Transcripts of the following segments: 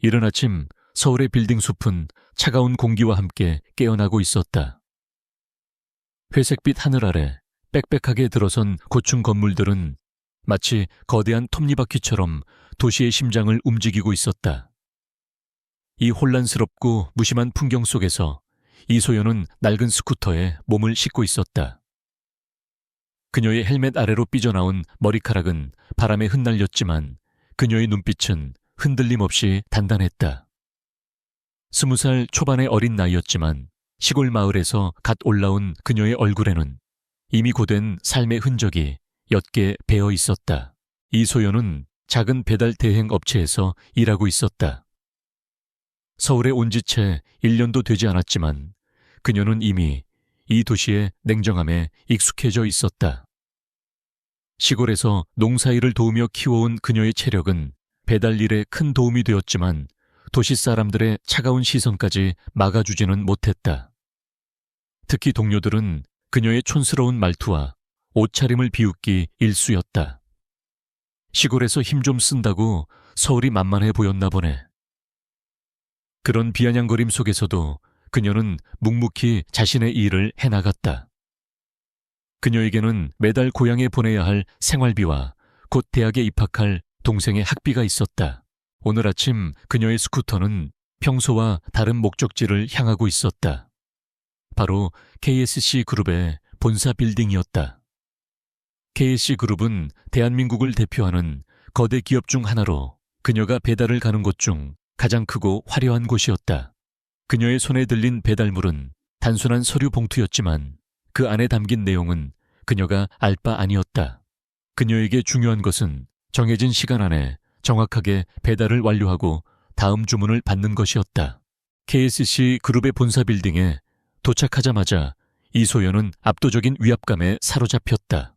이른 아침 서울의 빌딩 숲은 차가운 공기와 함께 깨어나고 있었다. 회색빛 하늘 아래 빽빽하게 들어선 고층 건물들은 마치 거대한 톱니바퀴처럼 도시의 심장을 움직이고 있었다. 이 혼란스럽고 무심한 풍경 속에서 이소연은 낡은 스쿠터에 몸을 싣고 있었다. 그녀의 헬멧 아래로 삐져나온 머리카락은 바람에 흩날렸지만 그녀의 눈빛은 흔들림 없이 단단했다. 20살 초반의 어린 나이였지만 시골 마을에서 갓 올라온 그녀의 얼굴에는 이미 고된 삶의 흔적이 옅게 배어 있었다. 이소연은 작은 배달 대행 업체에서 일하고 있었다. 서울에 온 지 채 1년도 되지 않았지만 그녀는 이미 이 도시의 냉정함에 익숙해져 있었다. 시골에서 농사일을 도우며 키워온 그녀의 체력은 배달 일에 큰 도움이 되었지만 도시 사람들의 차가운 시선까지 막아주지는 못했다. 특히 동료들은 그녀의 촌스러운 말투와 옷차림을 비웃기 일쑤였다. 시골에서 힘 좀 쓴다고 서울이 만만해 보였나 보네. 그런 비아냥거림 속에서도 그녀는 묵묵히 자신의 일을 해나갔다. 그녀에게는 매달 고향에 보내야 할 생활비와 곧 대학에 입학할 동생의 학비가 있었다. 오늘 아침 그녀의 스쿠터는 평소와 다른 목적지를 향하고 있었다. 바로 KSC 그룹의 본사 빌딩이었다. KSC 그룹은 대한민국을 대표하는 거대 기업 중 하나로 그녀가 배달을 가는 곳 중 가장 크고 화려한 곳이었다. 그녀의 손에 들린 배달물은 단순한 서류 봉투였지만 그 안에 담긴 내용은 그녀가 알 바 아니었다. 그녀에게 중요한 것은 정해진 시간 안에 정확하게 배달을 완료하고 다음 주문을 받는 것이었다. KSC 그룹의 본사 빌딩에 도착하자마자 이소연은 압도적인 위압감에 사로잡혔다.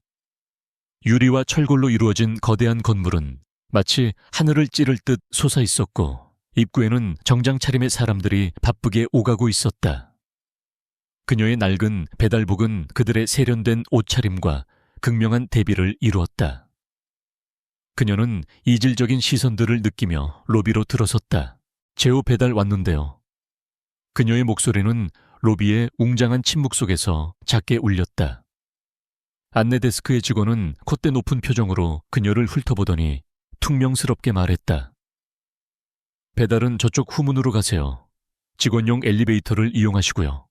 유리와 철골로 이루어진 거대한 건물은 마치 하늘을 찌를 듯 솟아 있었고 입구에는 정장 차림의 사람들이 바쁘게 오가고 있었다. 그녀의 낡은 배달복은 그들의 세련된 옷차림과 극명한 대비를 이루었다. 그녀는 이질적인 시선들을 느끼며 로비로 들어섰다. 제오 배달 왔는데요. 그녀의 목소리는 로비의 웅장한 침묵 속에서 작게 울렸다. 안내 데스크의 직원은 콧대 높은 표정으로 그녀를 훑어보더니 퉁명스럽게 말했다. 배달은 저쪽 후문으로 가세요. 직원용 엘리베이터를 이용하시고요.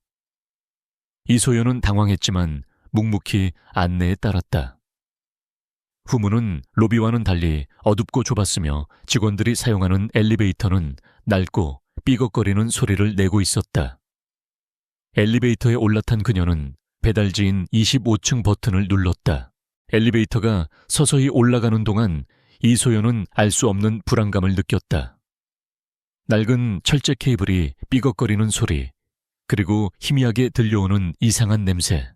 이소연은 당황했지만 묵묵히 안내에 따랐다. 후문은 로비와는 달리 어둡고 좁았으며 직원들이 사용하는 엘리베이터는 낡고 삐걱거리는 소리를 내고 있었다. 엘리베이터에 올라탄 그녀는 배달지인 25층 버튼을 눌렀다. 엘리베이터가 서서히 올라가는 동안 이소연은 알 수 없는 불안감을 느꼈다. 낡은 철제 케이블이 삐걱거리는 소리, 그리고 희미하게 들려오는 이상한 냄새.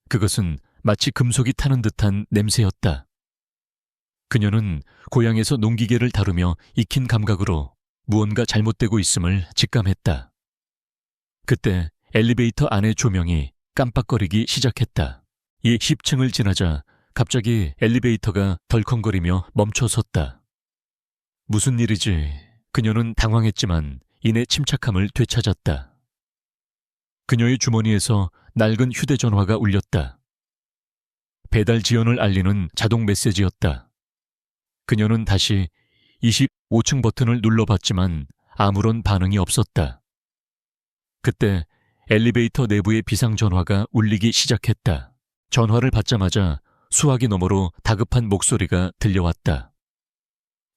그것은 마치 금속이 타는 듯한 냄새였다. 그녀는 고향에서 농기계를 다루며 익힌 감각으로 무언가 잘못되고 있음을 직감했다. 그때 엘리베이터 안의 조명이 깜빡거리기 시작했다. 이 10층을 지나자 갑자기 엘리베이터가 덜컹거리며 멈춰섰다. 무슨 일이지? 그녀는 당황했지만 이내 침착함을 되찾았다. 그녀의 주머니에서 낡은 휴대전화가 울렸다. 배달 지연을 알리는 자동 메시지였다. 그녀는 다시 25층 버튼을 눌러봤지만 아무런 반응이 없었다. 그때 엘리베이터 내부의 비상전화가 울리기 시작했다. 전화를 받자마자 수화기 너머로 다급한 목소리가 들려왔다.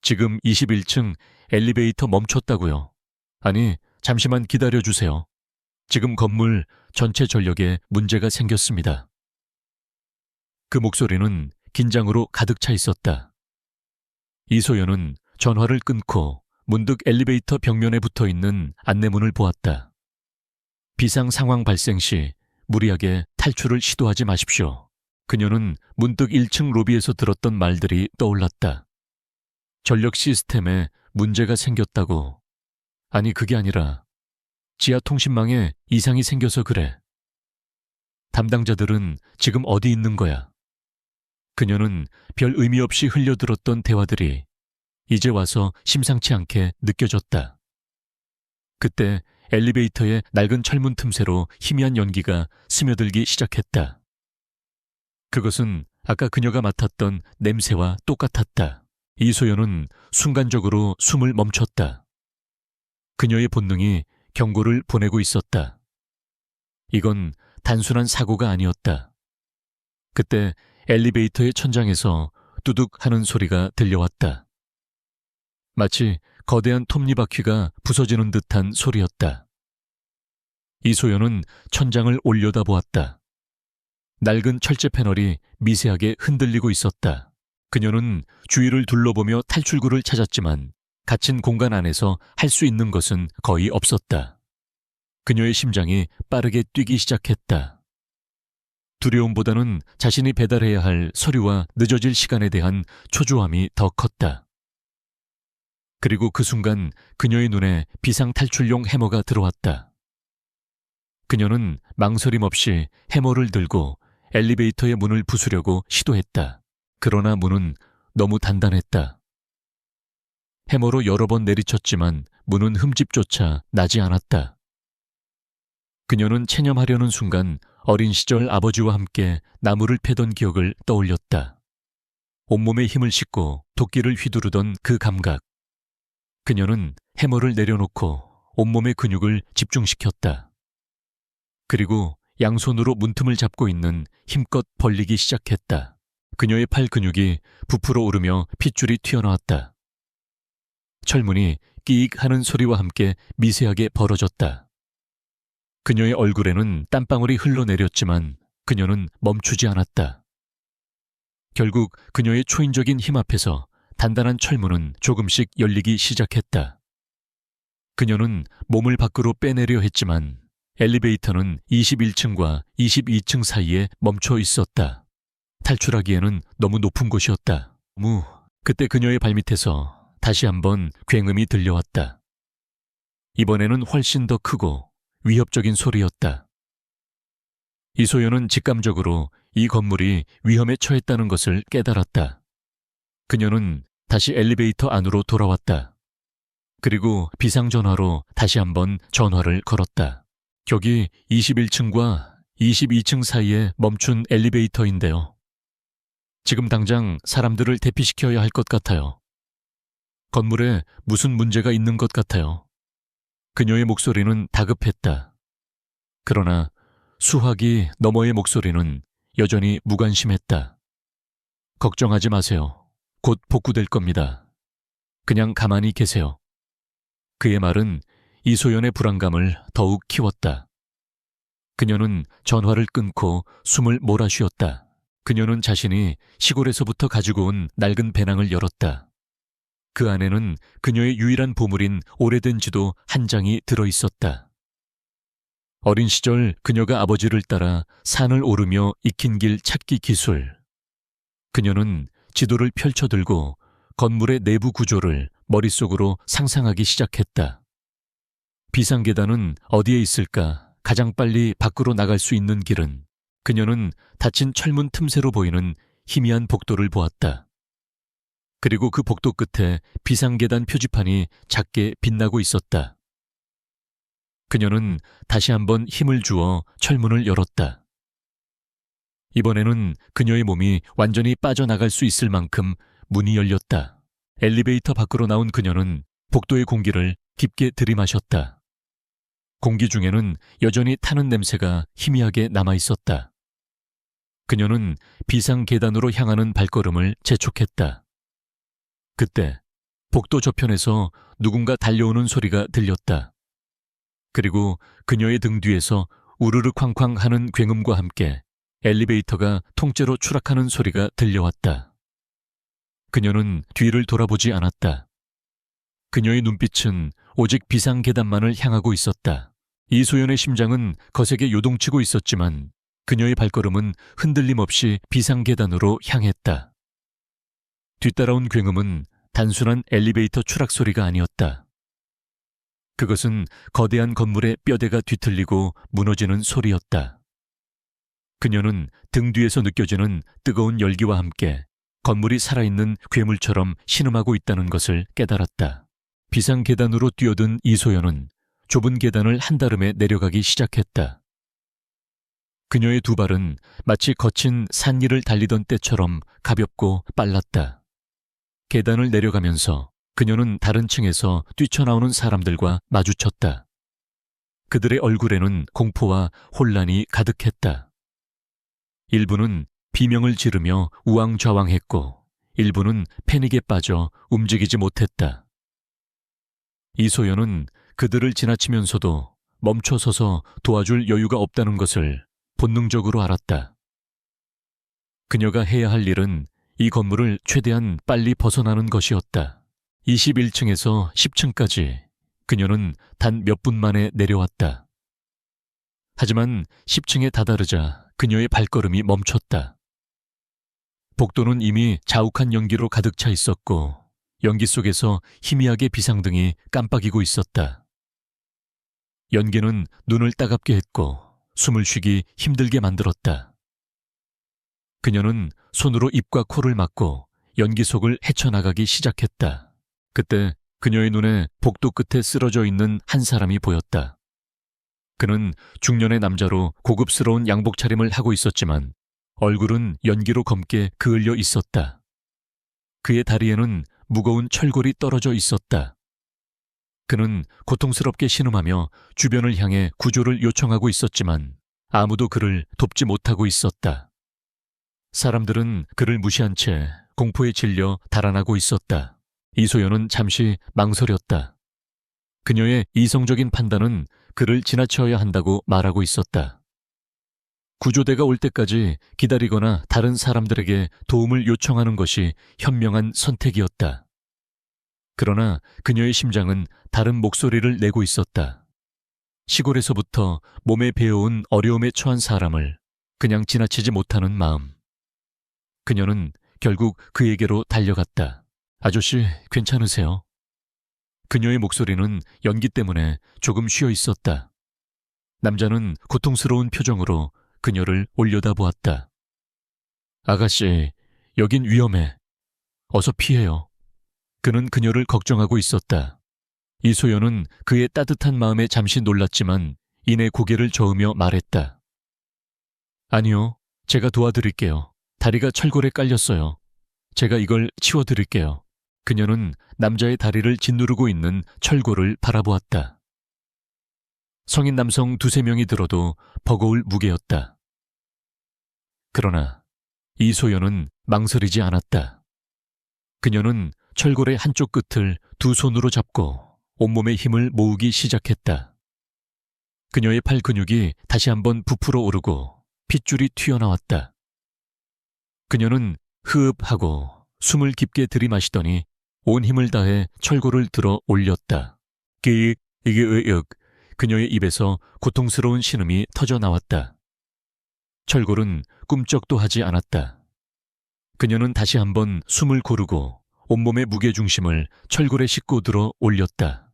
지금 21층 엘리베이터 멈췄다고요. 아니, 잠시만 기다려주세요. 지금 건물 전체 전력에 문제가 생겼습니다. 그 목소리는 긴장으로 가득 차 있었다. 이소연은 전화를 끊고 문득 엘리베이터 벽면에 붙어있는 안내문을 보았다. 비상 상황 발생 시 무리하게 탈출을 시도하지 마십시오. 그녀는 문득 1층 로비에서 들었던 말들이 떠올랐다. 전력 시스템에 문제가 생겼다고. 아니, 그게 아니라 지하 통신망에 이상이 생겨서 그래. 담당자들은 지금 어디 있는 거야? 그녀는 별 의미 없이 흘려들었던 대화들이 이제 와서 심상치 않게 느껴졌다. 그때 엘리베이터의 낡은 철문 틈새로 희미한 연기가 스며들기 시작했다. 그것은 아까 그녀가 맡았던 냄새와 똑같았다. 이소연은 순간적으로 숨을 멈췄다. 그녀의 본능이 경고를 보내고 있었다. 이건 단순한 사고가 아니었다. 그때 엘리베이터의 천장에서 뚜둑 하는 소리가 들려왔다. 마치 거대한 톱니바퀴가 부서지는 듯한 소리였다. 이소연은 천장을 올려다보았다. 낡은 철제 패널이 미세하게 흔들리고 있었다. 그녀는 주위를 둘러보며 탈출구를 찾았지만 갇힌 공간 안에서 할 수 있는 것은 거의 없었다. 그녀의 심장이 빠르게 뛰기 시작했다. 두려움보다는 자신이 배달해야 할 서류와 늦어질 시간에 대한 초조함이 더 컸다. 그리고 그 순간 그녀의 눈에 비상탈출용 해머가 들어왔다. 그녀는 망설임 없이 해머를 들고 엘리베이터의 문을 부수려고 시도했다. 그러나 문은 너무 단단했다. 해머로 여러 번 내리쳤지만 문은 흠집조차 나지 않았다. 그녀는 체념하려는 순간 어린 시절 아버지와 함께 나무를 패던 기억을 떠올렸다. 온몸에 힘을 싣고 도끼를 휘두르던 그 감각. 그녀는 해머를 내려놓고 온몸의 근육을 집중시켰다. 그리고 양손으로 문틈을 잡고 있는 힘껏 벌리기 시작했다. 그녀의 팔 근육이 부풀어 오르며 핏줄이 튀어나왔다. 철문이 끼익 하는 소리와 함께 미세하게 벌어졌다. 그녀의 얼굴에는 땀방울이 흘러내렸지만 그녀는 멈추지 않았다. 결국 그녀의 초인적인 힘 앞에서 단단한 철문은 조금씩 열리기 시작했다. 그녀는 몸을 밖으로 빼내려 했지만 엘리베이터는 21층과 22층 사이에 멈춰 있었다. 탈출하기에는 너무 높은 곳이었다. 그때 그녀의 발밑에서 다시 한번 굉음이 들려왔다. 이번에는 훨씬 더 크고 위협적인 소리였다. 이소연은 직감적으로 이 건물이 위험에 처했다는 것을 깨달았다. 그녀는 다시 엘리베이터 안으로 돌아왔다. 그리고 비상전화로 다시 한번 전화를 걸었다. 여기 21층과 22층 사이에 멈춘 엘리베이터인데요. 지금 당장 사람들을 대피시켜야 할 것 같아요. 건물에 무슨 문제가 있는 것 같아요. 그녀의 목소리는 다급했다. 그러나 수화기 너머의 목소리는 여전히 무관심했다. 걱정하지 마세요. 곧 복구될 겁니다. 그냥 가만히 계세요. 그의 말은 이소연의 불안감을 더욱 키웠다. 그녀는 전화를 끊고 숨을 몰아쉬었다. 그녀는 자신이 시골에서부터 가지고 온 낡은 배낭을 열었다. 그 안에는 그녀의 유일한 보물인 오래된 지도 한 장이 들어있었다. 어린 시절 그녀가 아버지를 따라 산을 오르며 익힌 길 찾기 기술. 그녀는 지도를 펼쳐들고 건물의 내부 구조를 머릿속으로 상상하기 시작했다. 비상계단은 어디에 있을까? 가장 빨리 밖으로 나갈 수 있는 길은? 그녀는 닫힌 철문 틈새로 보이는 희미한 복도를 보았다. 그리고 그 복도 끝에 비상계단 표지판이 작게 빛나고 있었다. 그녀는 다시 한번 힘을 주어 철문을 열었다. 이번에는 그녀의 몸이 완전히 빠져나갈 수 있을 만큼 문이 열렸다. 엘리베이터 밖으로 나온 그녀는 복도의 공기를 깊게 들이마셨다. 공기 중에는 여전히 타는 냄새가 희미하게 남아있었다. 그녀는 비상계단으로 향하는 발걸음을 재촉했다. 그때 복도 저편에서 누군가 달려오는 소리가 들렸다. 그리고 그녀의 등 뒤에서 우르르 쾅쾅 하는 굉음과 함께 엘리베이터가 통째로 추락하는 소리가 들려왔다. 그녀는 뒤를 돌아보지 않았다. 그녀의 눈빛은 오직 비상계단만을 향하고 있었다. 이소연의 심장은 거세게 요동치고 있었지만 그녀의 발걸음은 흔들림 없이 비상계단으로 향했다. 뒤따라온 굉음은 단순한 엘리베이터 추락 소리가 아니었다. 그것은 거대한 건물의 뼈대가 뒤틀리고 무너지는 소리였다. 그녀는 등 뒤에서 느껴지는 뜨거운 열기와 함께 건물이 살아있는 괴물처럼 신음하고 있다는 것을 깨달았다. 비상 계단으로 뛰어든 이소연은 좁은 계단을 한다름에 내려가기 시작했다. 그녀의 두 발은 마치 거친 산길을 달리던 때처럼 가볍고 빨랐다. 계단을 내려가면서 그녀는 다른 층에서 뛰쳐나오는 사람들과 마주쳤다. 그들의 얼굴에는 공포와 혼란이 가득했다. 일부는 비명을 지르며 우왕좌왕했고 일부는 패닉에 빠져 움직이지 못했다. 이소연은 그들을 지나치면서도 멈춰서서 도와줄 여유가 없다는 것을 본능적으로 알았다. 그녀가 해야 할 일은 이 건물을 최대한 빨리 벗어나는 것이었다. 21층에서 10층까지 그녀는 단 몇 분 만에 내려왔다. 하지만 10층에 다다르자 그녀의 발걸음이 멈췄다. 복도는 이미 자욱한 연기로 가득 차 있었고 연기 속에서 희미하게 비상등이 깜빡이고 있었다. 연기는 눈을 따갑게 했고 숨을 쉬기 힘들게 만들었다. 그녀는 손으로 입과 코를 막고 연기 속을 헤쳐나가기 시작했다. 그때 그녀의 눈에 복도 끝에 쓰러져 있는 한 사람이 보였다. 그는 중년의 남자로 고급스러운 양복 차림을 하고 있었지만 얼굴은 연기로 검게 그을려 있었다. 그의 다리에는 무거운 철골이 떨어져 있었다. 그는 고통스럽게 신음하며 주변을 향해 구조를 요청하고 있었지만 아무도 그를 돕지 못하고 있었다. 사람들은 그를 무시한 채 공포에 질려 달아나고 있었다. 이소연은 잠시 망설였다. 그녀의 이성적인 판단은 그를 지나쳐야 한다고 말하고 있었다. 구조대가 올 때까지 기다리거나 다른 사람들에게 도움을 요청하는 것이 현명한 선택이었다. 그러나 그녀의 심장은 다른 목소리를 내고 있었다. 시골에서부터 몸에 배어온 어려움에 처한 사람을 그냥 지나치지 못하는 마음. 그녀는 결국 그에게로 달려갔다. 아저씨, 괜찮으세요? 그녀의 목소리는 연기 때문에 조금 쉬어 있었다. 남자는 고통스러운 표정으로 그녀를 올려다보았다. 아가씨, 여긴 위험해. 어서 피해요. 그는 그녀를 걱정하고 있었다. 이소연은 그의 따뜻한 마음에 잠시 놀랐지만 이내 고개를 저으며 말했다. 아니요, 제가 도와드릴게요. 다리가 철골에 깔렸어요. 제가 이걸 치워드릴게요. 그녀는 남자의 다리를 짓누르고 있는 철골을 바라보았다. 성인 남성 두세 명이 들어도 버거울 무게였다. 그러나 이소연은 망설이지 않았다. 그녀는 철골의 한쪽 끝을 두 손으로 잡고 온몸의 힘을 모으기 시작했다. 그녀의 팔 근육이 다시 한번 부풀어 오르고 핏줄이 튀어나왔다. 그녀는 흐흡하고 숨을 깊게 들이마시더니 온 힘을 다해 철골을 들어 올렸다. 그녀의 입에서 고통스러운 신음이 터져 나왔다. 철골은 꿈쩍도 하지 않았다. 그녀는 다시 한번 숨을 고르고 온몸의 무게중심을 철골에 싣고 들어 올렸다.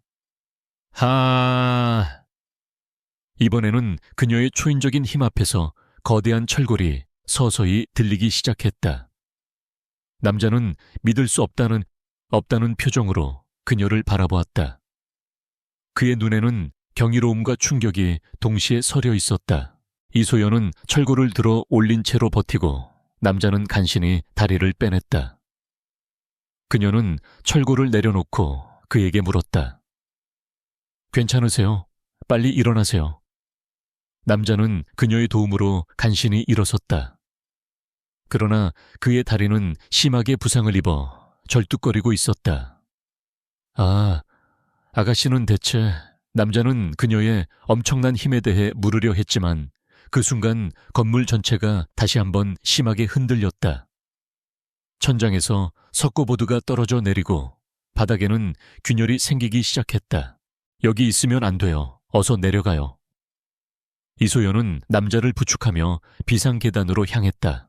이번에는 그녀의 초인적인 힘 앞에서 거대한 철골이 서서히 들리기 시작했다. 남자는 믿을 수 없다는 표정으로 그녀를 바라보았다. 그의 눈에는 경이로움과 충격이 동시에 서려 있었다. 이소연은 철골을 들어 올린 채로 버티고 남자는 간신히 다리를 빼냈다. 그녀는 철골을 내려놓고 그에게 물었다. 괜찮으세요? 빨리 일어나세요. 남자는 그녀의 도움으로 간신히 일어섰다. 그러나 그의 다리는 심하게 부상을 입어 절뚝거리고 있었다. 아가씨는 대체... 남자는 그녀의 엄청난 힘에 대해 물으려 했지만 그 순간 건물 전체가 다시 한번 심하게 흔들렸다. 천장에서 석고보드가 떨어져 내리고 바닥에는 균열이 생기기 시작했다. 여기 있으면 안 돼요. 어서 내려가요. 이소연은 남자를 부축하며 비상계단으로 향했다.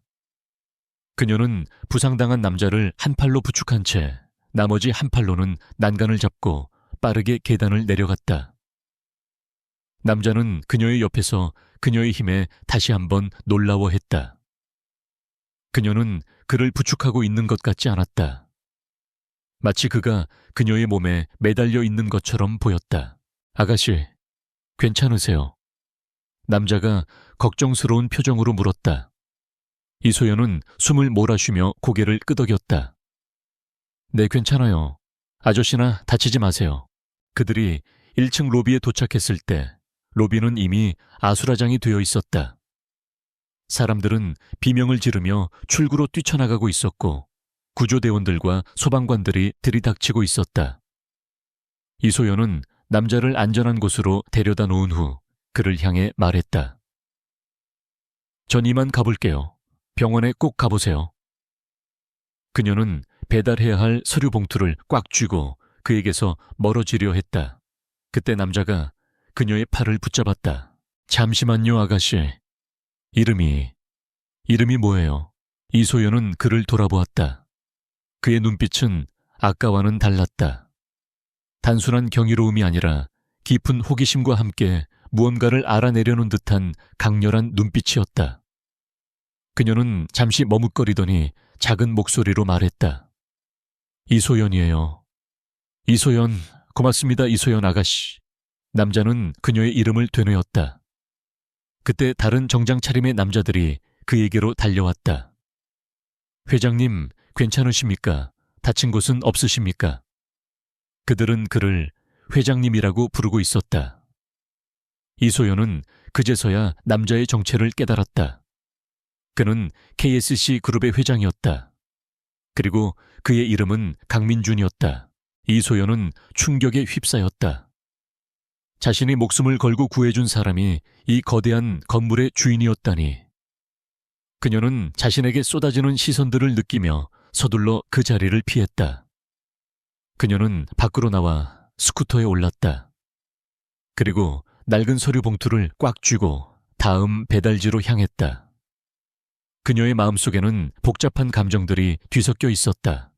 그녀는 부상당한 남자를 한 팔로 부축한 채 나머지 한 팔로는 난간을 잡고 빠르게 계단을 내려갔다. 남자는 그녀의 옆에서 그녀의 힘에 다시 한번 놀라워했다. 그녀는 그를 부축하고 있는 것 같지 않았다. 마치 그가 그녀의 몸에 매달려 있는 것처럼 보였다. 아가씨, 괜찮으세요? 남자가 걱정스러운 표정으로 물었다. 이소연은 숨을 몰아쉬며 고개를 끄덕였다. 네, 괜찮아요. 아저씨나 다치지 마세요. 그들이 1층 로비에 도착했을 때 로비는 이미 아수라장이 되어 있었다. 사람들은 비명을 지르며 출구로 뛰쳐나가고 있었고 구조대원들과 소방관들이 들이닥치고 있었다. 이소연은 남자를 안전한 곳으로 데려다 놓은 후 그를 향해 말했다. 전 이만 가볼게요. 병원에 꼭 가보세요. 그녀는 배달해야 할 서류 봉투를 꽉 쥐고 그에게서 멀어지려 했다. 그때 남자가 그녀의 팔을 붙잡았다. 잠시만요, 아가씨. 이름이 뭐예요? 이소연은 그를 돌아보았다. 그의 눈빛은 아까와는 달랐다. 단순한 경이로움이 아니라 깊은 호기심과 함께 무언가를 알아내려는 듯한 강렬한 눈빛이었다. 그녀는 잠시 머뭇거리더니 작은 목소리로 말했다. 이소연이에요. 이소연, 고맙습니다, 이소연 아가씨. 남자는 그녀의 이름을 되뇌었다. 그때 다른 정장 차림의 남자들이 그에게로 달려왔다. 회장님, 괜찮으십니까? 다친 곳은 없으십니까? 그들은 그를 회장님이라고 부르고 있었다. 이소연은 그제서야 남자의 정체를 깨달았다. 그는 KSC 그룹의 회장이었다. 그리고 그의 이름은 강민준이었다. 이소연은 충격에 휩싸였다. 자신이 목숨을 걸고 구해준 사람이 이 거대한 건물의 주인이었다니. 그녀는 자신에게 쏟아지는 시선들을 느끼며 서둘러 그 자리를 피했다. 그녀는 밖으로 나와 스쿠터에 올랐다. 그리고 낡은 서류 봉투를 꽉 쥐고 다음 배달지로 향했다. 그녀의 마음속에는 복잡한 감정들이 뒤섞여 있었다.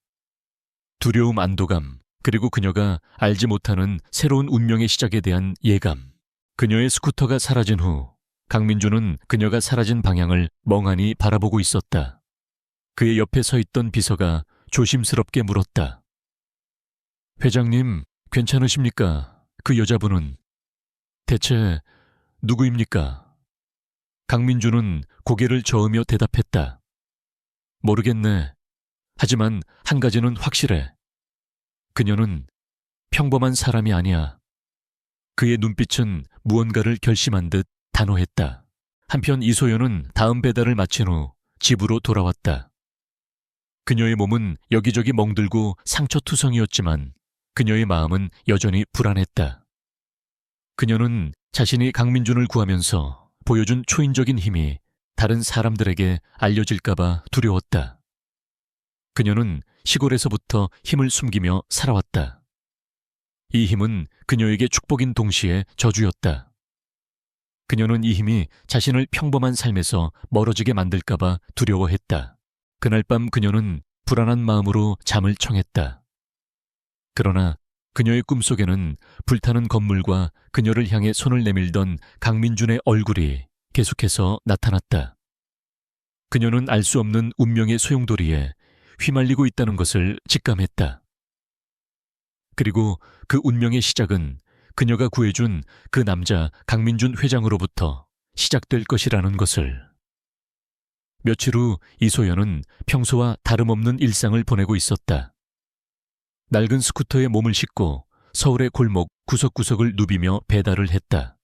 두려움, 안도감, 그리고 그녀가 알지 못하는 새로운 운명의 시작에 대한 예감. 그녀의 스쿠터가 사라진 후 강민주는 그녀가 사라진 방향을 멍하니 바라보고 있었다. 그의 옆에 서 있던 비서가 조심스럽게 물었다. 회장님, 괜찮으십니까? 그 여자분은 대체 누구입니까? 강민주는 고개를 저으며 대답했다. 모르겠네. 하지만 한 가지는 확실해. 그녀는 평범한 사람이 아니야. 그의 눈빛은 무언가를 결심한 듯 단호했다. 한편 이소연은 다음 배달을 마친 후 집으로 돌아왔다. 그녀의 몸은 여기저기 멍들고 상처투성이었지만 그녀의 마음은 여전히 불안했다. 그녀는 자신이 강민준을 구하면서 보여준 초인적인 힘이 다른 사람들에게 알려질까봐 두려웠다. 그녀는 시골에서부터 힘을 숨기며 살아왔다. 이 힘은 그녀에게 축복인 동시에 저주였다. 그녀는 이 힘이 자신을 평범한 삶에서 멀어지게 만들까봐 두려워했다. 그날 밤 그녀는 불안한 마음으로 잠을 청했다. 그러나 그녀의 꿈속에는 불타는 건물과 그녀를 향해 손을 내밀던 강민준의 얼굴이 계속해서 나타났다. 그녀는 알 수 없는 운명의 소용돌이에 휘말리고 있다는 것을 직감했다. 그리고 그 운명의 시작은 그녀가 구해준 그 남자 강민준 회장으로부터 시작될 것이라는 것을. 며칠 후 이소연은 평소와 다름없는 일상을 보내고 있었다. 낡은 스쿠터에 몸을 싣고 서울의 골목 구석구석을 누비며 배달을 했다.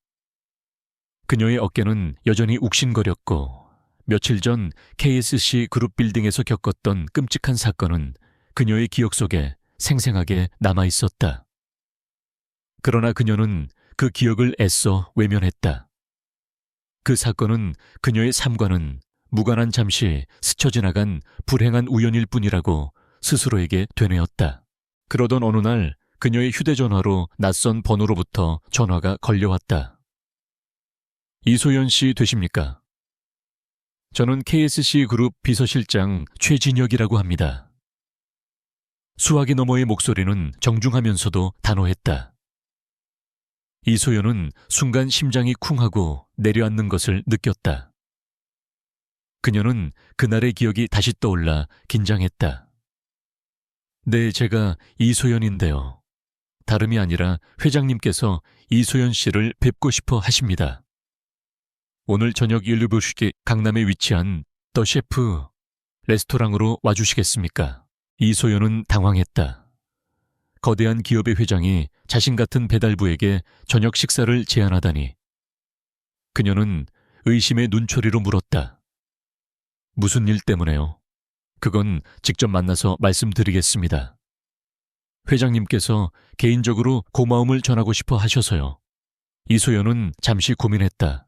그녀의 어깨는 여전히 욱신거렸고 며칠 전 KSC 그룹 빌딩에서 겪었던 끔찍한 사건은 그녀의 기억 속에 생생하게 남아있었다. 그러나 그녀는 그 기억을 애써 외면했다. 그 사건은 그녀의 삶과는 무관한 잠시 스쳐 지나간 불행한 우연일 뿐이라고 스스로에게 되뇌었다. 그러던 어느 날 그녀의 휴대전화로 낯선 번호로부터 전화가 걸려왔다. 이소연 씨 되십니까? 저는 KSC 그룹 비서실장 최진혁이라고 합니다. 수화기 너머의 목소리는 정중하면서도 단호했다. 이소연은 순간 심장이 쿵하고 내려앉는 것을 느꼈다. 그녀는 그날의 기억이 다시 떠올라 긴장했다. 네, 제가 이소연인데요. 다름이 아니라 회장님께서 이소연 씨를 뵙고 싶어 하십니다. 오늘 저녁 일루브시게 강남에 위치한 더 셰프 레스토랑으로 와주시겠습니까? 이소연은 당황했다. 거대한 기업의 회장이 자신 같은 배달부에게 저녁 식사를 제안하다니. 그녀는 의심의 눈초리로 물었다. 무슨 일 때문에요? 그건 직접 만나서 말씀드리겠습니다. 회장님께서 개인적으로 고마움을 전하고 싶어 하셔서요. 이소연은 잠시 고민했다.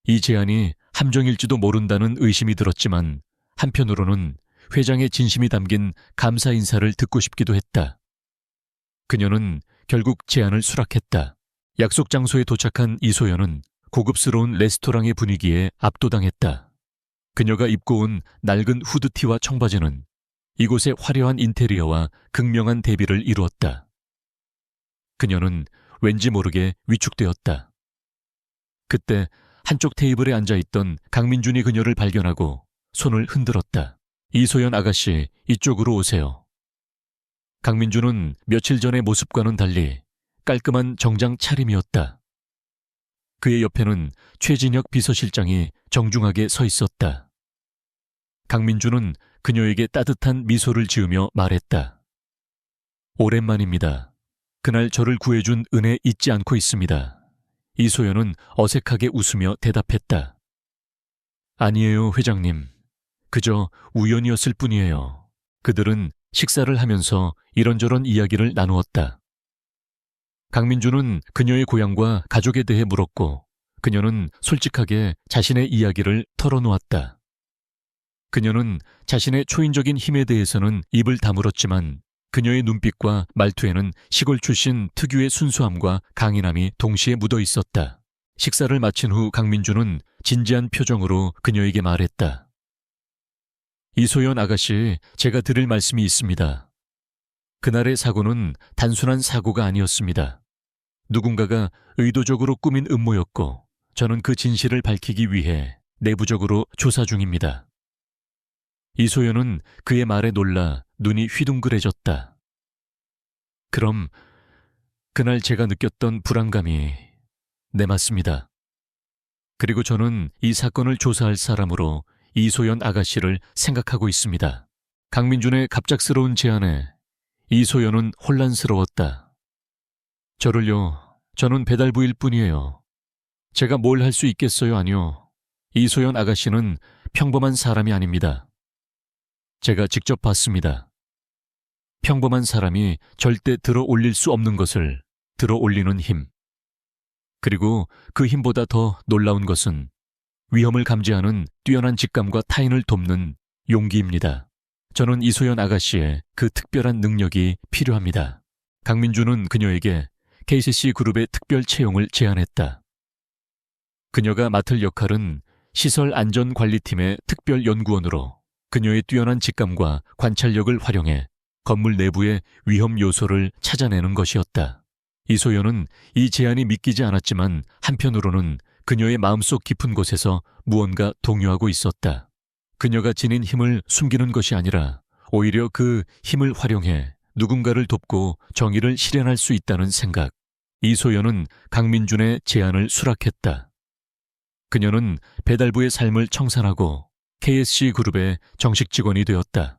이 제안이 함정일지도 모른다는 의심이 들었지만 한편으로는 회장의 진심이 담긴 감사 인사를 듣고 싶기도 했다. 그녀는 결국 제안을 수락했다. 약속 장소에 도착한 이소연은 고급스러운 레스토랑의 분위기에 압도당했다. 그녀가 입고 온 낡은 후드티와 청바지는 이곳의 화려한 인테리어와 극명한 대비를 이루었다. 그녀는 왠지 모르게 위축되었다. 그때 한쪽 테이블에 앉아있던 강민준이 그녀를 발견하고 손을 흔들었다. 이소연 아가씨, 이쪽으로 오세요. 강민준은 며칠 전의 모습과는 달리 깔끔한 정장 차림이었다. 그의 옆에는 최진혁 비서실장이 정중하게 서 있었다. 강민준은 그녀에게 따뜻한 미소를 지으며 말했다. 오랜만입니다. 그날 저를 구해준 은혜 잊지 않고 있습니다. 이소연은 어색하게 웃으며 대답했다. 아니에요, 회장님. 그저 우연이었을 뿐이에요. 그들은 식사를 하면서 이런저런 이야기를 나누었다. 강민준은 그녀의 고향과 가족에 대해 물었고 그녀는 솔직하게 자신의 이야기를 털어놓았다. 그녀는 자신의 초인적인 힘에 대해서는 입을 다물었지만 그녀의 눈빛과 말투에는 시골 출신 특유의 순수함과 강인함이 동시에 묻어 있었다. 식사를 마친 후 강민준은 진지한 표정으로 그녀에게 말했다. 이소연 아가씨, 제가 드릴 말씀이 있습니다. 그날의 사고는 단순한 사고가 아니었습니다. 누군가가 의도적으로 꾸민 음모였고 저는 그 진실을 밝히기 위해 내부적으로 조사 중입니다. 이소연은 그의 말에 놀라 눈이 휘둥그레졌다. 그럼 그날 제가 느꼈던 불안감이 네, 맞습니다. 그리고 저는 이 사건을 조사할 사람으로 이소연 아가씨를 생각하고 있습니다. 강민준의 갑작스러운 제안에 이소연은 혼란스러웠다. 저를요, 저는 배달부일 뿐이에요. 제가 뭘 할 수 있겠어요, 아니요. 이소연 아가씨는 평범한 사람이 아닙니다. 제가 직접 봤습니다. 평범한 사람이 절대 들어 올릴 수 없는 것을 들어 올리는 힘. 그리고 그 힘보다 더 놀라운 것은 위험을 감지하는 뛰어난 직감과 타인을 돕는 용기입니다. 저는 이소연 아가씨의 그 특별한 능력이 필요합니다. 강민준은 그녀에게 KCC 그룹의 특별 채용을 제안했다. 그녀가 맡을 역할은 시설 안전관리팀의 특별 연구원으로 그녀의 뛰어난 직감과 관찰력을 활용해 건물 내부의 위험 요소를 찾아내는 것이었다. 이소연은 이 제안이 믿기지 않았지만 한편으로는 그녀의 마음속 깊은 곳에서 무언가 동요하고 있었다. 그녀가 지닌 힘을 숨기는 것이 아니라 오히려 그 힘을 활용해 누군가를 돕고 정의를 실현할 수 있다는 생각. 이소연은 강민준의 제안을 수락했다. 그녀는 배달부의 삶을 청산하고 KSC 그룹의 정식 직원이 되었다.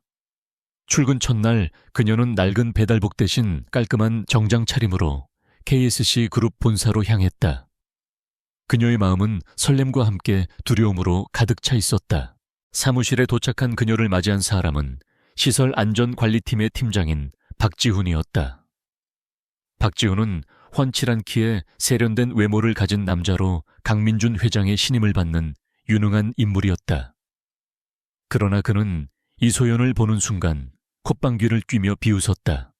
출근 첫날 그녀는 낡은 배달복 대신 깔끔한 정장 차림으로 KSC 그룹 본사로 향했다. 그녀의 마음은 설렘과 함께 두려움으로 가득 차 있었다. 사무실에 도착한 그녀를 맞이한 사람은 시설 안전관리팀의 팀장인 박지훈이었다. 박지훈은 훤칠한 키에 세련된 외모를 가진 남자로 강민준 회장의 신임을 받는 유능한 인물이었다. 그러나 그는 이소연을 보는 순간 콧방귀를 뀌며 비웃었다.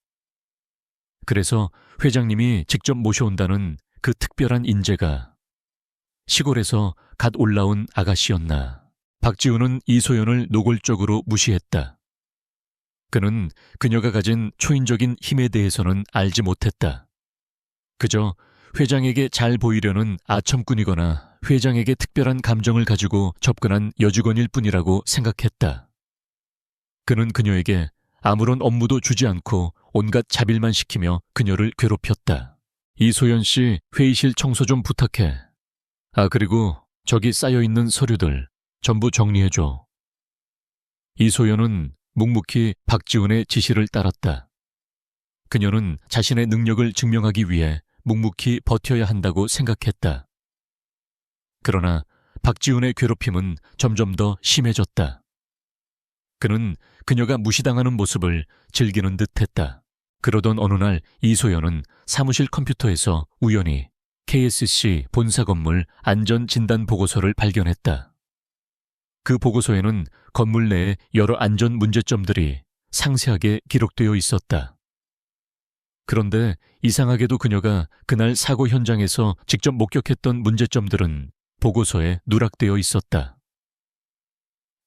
그래서 회장님이 직접 모셔온다는 그 특별한 인재가 시골에서 갓 올라온 아가씨였나. 박지훈은 이소연을 노골적으로 무시했다. 그는 그녀가 가진 초인적인 힘에 대해서는 알지 못했다. 그저 회장에게 잘 보이려는 아첨꾼이거나 회장에게 특별한 감정을 가지고 접근한 여직원일 뿐이라고 생각했다. 그는 그녀에게 아무런 업무도 주지 않고 온갖 자빌만 시키며 그녀를 괴롭혔다. 이소연 씨, 회의실 청소 좀 부탁해. 그리고 저기 쌓여있는 서류들 전부 정리해줘. 이소연은 묵묵히 박지훈의 지시를 따랐다. 그녀는 자신의 능력을 증명하기 위해 묵묵히 버텨야 한다고 생각했다. 그러나 박지훈의 괴롭힘은 점점 더 심해졌다. 그는 그녀가 무시당하는 모습을 즐기는 듯했다. 그러던 어느 날 이소연은 사무실 컴퓨터에서 우연히 KSC 본사 건물 안전진단 보고서를 발견했다. 그 보고서에는 건물 내에 여러 안전 문제점들이 상세하게 기록되어 있었다. 그런데 이상하게도 그녀가 그날 사고 현장에서 직접 목격했던 문제점들은 보고서에 누락되어 있었다.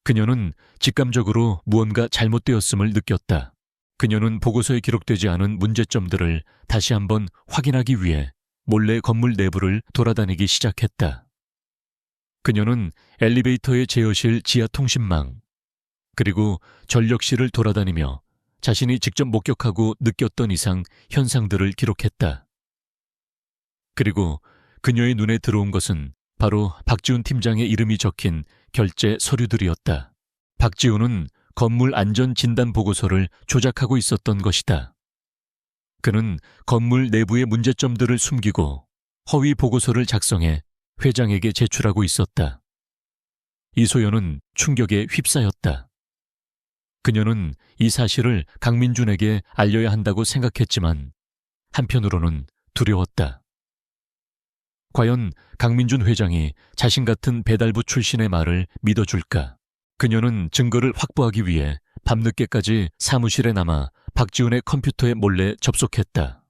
그녀는 직감적으로 무언가 잘못되었음을 느꼈다. 그녀는 보고서에 기록되지 않은 문제점들을 다시 한번 확인하기 위해 몰래 건물 내부를 돌아다니기 시작했다. 그녀는 엘리베이터의 제어실 지하 통신망, 그리고 전력실을 돌아다니며 자신이 직접 목격하고 느꼈던 이상 현상들을 기록했다. 그리고 그녀의 눈에 들어온 것은 바로 박지훈 팀장의 이름이 적힌 결제 서류들이었다. 박지훈은 건물 안전 진단 보고서를 조작하고 있었던 것이다. 그는 건물 내부의 문제점들을 숨기고 허위 보고서를 작성해 회장에게 제출하고 있었다. 이소연은 충격에 휩싸였다. 그녀는 이 사실을 강민준에게 알려야 한다고 생각했지만 한편으로는 두려웠다. 과연 강민준 회장이 자신 같은 배달부 출신의 말을 믿어줄까? 그녀는 증거를 확보하기 위해 밤늦게까지 사무실에 남아 박지훈의 컴퓨터에 몰래 접속했다.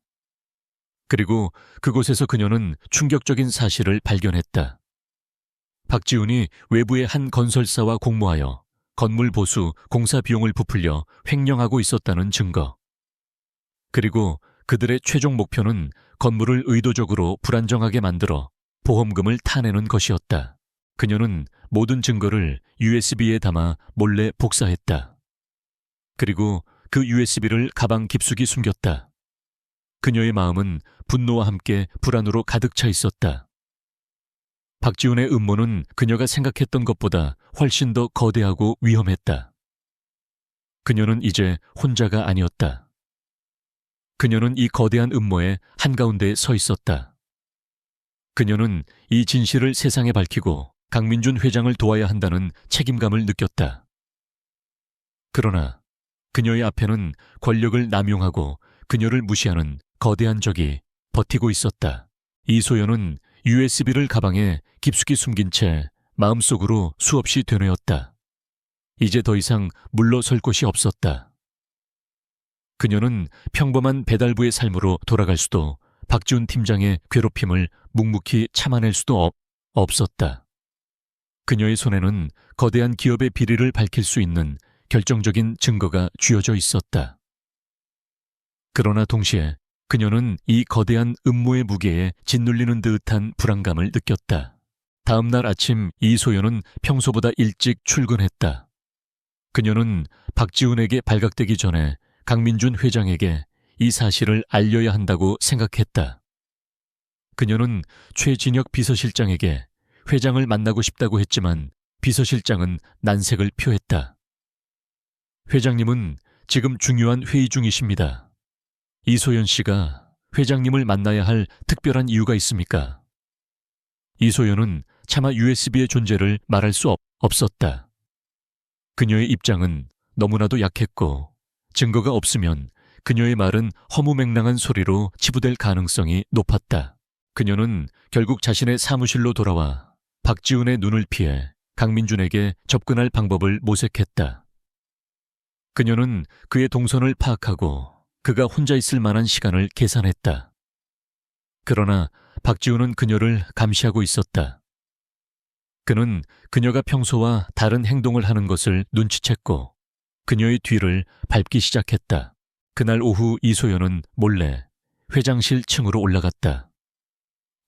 그리고 그곳에서 그녀는 충격적인 사실을 발견했다. 박지훈이 외부의 한 건설사와 공모하여 건물 보수, 공사 비용을 부풀려 횡령하고 있었다는 증거. 그리고 그들의 최종 목표는 건물을 의도적으로 불안정하게 만들어 보험금을 타내는 것이었다. 그녀는 모든 증거를 USB에 담아 몰래 복사했다. 그리고 그 USB를 가방 깊숙이 숨겼다. 그녀의 마음은 분노와 함께 불안으로 가득 차 있었다. 박지훈의 음모는 그녀가 생각했던 것보다 훨씬 더 거대하고 위험했다. 그녀는 이제 혼자가 아니었다. 그녀는 이 거대한 음모의 한가운데에 서 있었다. 그녀는 이 진실을 세상에 밝히고 강민준 회장을 도와야 한다는 책임감을 느꼈다. 그러나 그녀의 앞에는 권력을 남용하고 그녀를 무시하는 거대한 적이 버티고 있었다. 이소연은 USB를 가방에 깊숙이 숨긴 채 마음속으로 수없이 되뇌었다. 이제 더 이상 물러설 곳이 없었다. 그녀는 평범한 배달부의 삶으로 돌아갈 수도 박지훈 팀장의 괴롭힘을 묵묵히 참아낼 수도 없었다. 그녀의 손에는 거대한 기업의 비리를 밝힐 수 있는 결정적인 증거가 쥐어져 있었다. 그러나 동시에 그녀는 이 거대한 음모의 무게에 짓눌리는 듯한 불안감을 느꼈다. 다음 날 아침 이소연은 평소보다 일찍 출근했다. 그녀는 박지훈에게 발각되기 전에 강민준 회장에게 이 사실을 알려야 한다고 생각했다. 그녀는 최진혁 비서실장에게 회장을 만나고 싶다고 했지만 비서실장은 난색을 표했다. 회장님은 지금 중요한 회의 중이십니다. 이소연 씨가 회장님을 만나야 할 특별한 이유가 있습니까? 이소연은 차마 USB의 존재를 말할 수 없었다. 그녀의 입장은 너무나도 약했고 증거가 없으면 그녀의 말은 허무맹랑한 소리로 치부될 가능성이 높았다. 그녀는 결국 자신의 사무실로 돌아와 박지훈의 눈을 피해 강민준에게 접근할 방법을 모색했다. 그녀는 그의 동선을 파악하고 그가 혼자 있을 만한 시간을 계산했다. 그러나 박지훈은 그녀를 감시하고 있었다. 그는 그녀가 평소와 다른 행동을 하는 것을 눈치챘고 그녀의 뒤를 밟기 시작했다. 그날 오후 이소연은 몰래 회장실 층으로 올라갔다.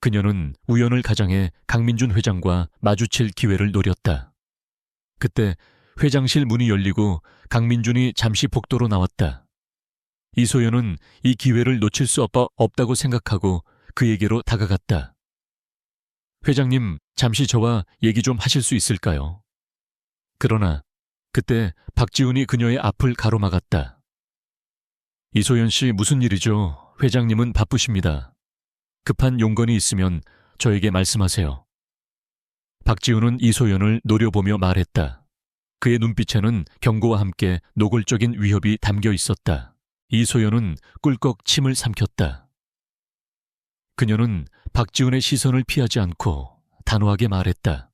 그녀는 우연을 가장해 강민준 회장과 마주칠 기회를 노렸다. 그때 회장실 문이 열리고 강민준이 잠시 복도로 나왔다. 이소연은 이 기회를 놓칠 수 없다고 생각하고 그에게로 다가갔다. 회장님, 잠시 저와 얘기 좀 하실 수 있을까요? 그러나 그때 박지훈이 그녀의 앞을 가로막았다. 이소연 씨, 무슨 일이죠? 회장님은 바쁘십니다. 급한 용건이 있으면 저에게 말씀하세요. 박지훈은 이소연을 노려보며 말했다. 그의 눈빛에는 경고와 함께 노골적인 위협이 담겨 있었다. 이소연은 꿀꺽 침을 삼켰다. 그녀는 박지훈의 시선을 피하지 않고 단호하게 말했다.